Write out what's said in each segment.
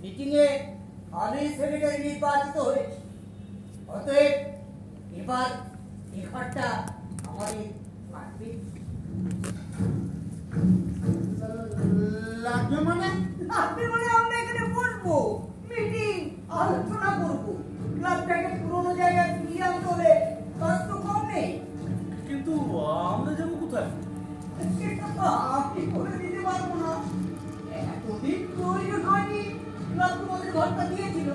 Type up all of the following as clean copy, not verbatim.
মিটিংয়ে আমি সেক্রেটারি নির্বাচিত হয়েছি। অতএব এবার এই ঘরটা আমাদের লাগবে। লাগবে মানে? লাগবে মানে আমরা এখানে বসবো, মিটিং আলোচনা করবো, ক্লাবটাকে পুরোনো জায়গায় ফিরিয়ে আনতে হলে কাজ তো কম নেই। কিন্তু আমরা যাবো কোথায়? সেটা তো আমি করে দিতে পারবো না। এতদিন প্রয়োজন হয়নি, ক্লাব তোমাদের ঘরটা দিয়েছিল।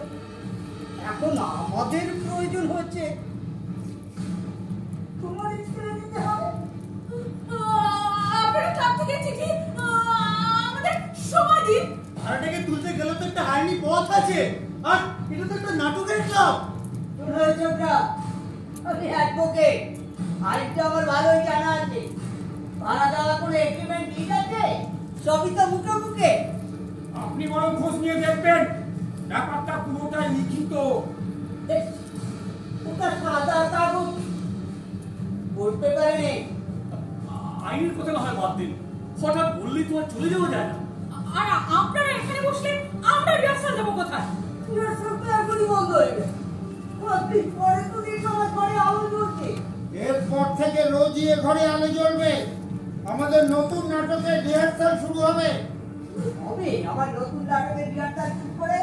এখন আমাদের প্রয়োজন হচ্ছে, তোমার স্কুলে দিতে হবে। আপনারা ক্লাব থেকে চিঠি আমাদের সময় দিন। ভাড়াটাকে তুলতে গেলে তো একটা আইনি পথ আছে, আর এটা তো একটা নাটকের ক্লাব। আমি অ্যাডভোকেট, আইনটা আমার ভালোই জানা আছে। ভাড়া দেওয়া কোনো এগ্রিমেন্ট ঠিক আছে? সবই তো মুখে মুখে। আপনি বরং খোঁজ নিয়ে দেখবেন, ব্যাপারটা পুরোটাই লিখিত। ওটা সাদা কাগজ, বলতে পারেনি। আইনের কথা না হয় বাদ দিন, হঠাৎ বললেই তো আর চলে যাওয়া যায় না। আর আপনারা এখানে বসলে আমরা রিহার্সাল দেবো কোথায়? রিহার্সাল তো এখনই বন্ধ হয়ে গেছে। কতদিন পরে তো দিন আমার ঘরে আলো জ্বলছে। এরপর থেকে রোজই এ ঘরে আলো জ্বলবে। আমাদের নতুন নাটকের রিহার্সাল শুরু হবে। হবে আমার নতুন নাটকের রিহার্সাল শুরু করে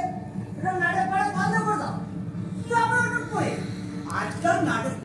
এটা নাটক করা বন্ধ করে দাও। কি আবার নাটক করে? আজকাল নাটক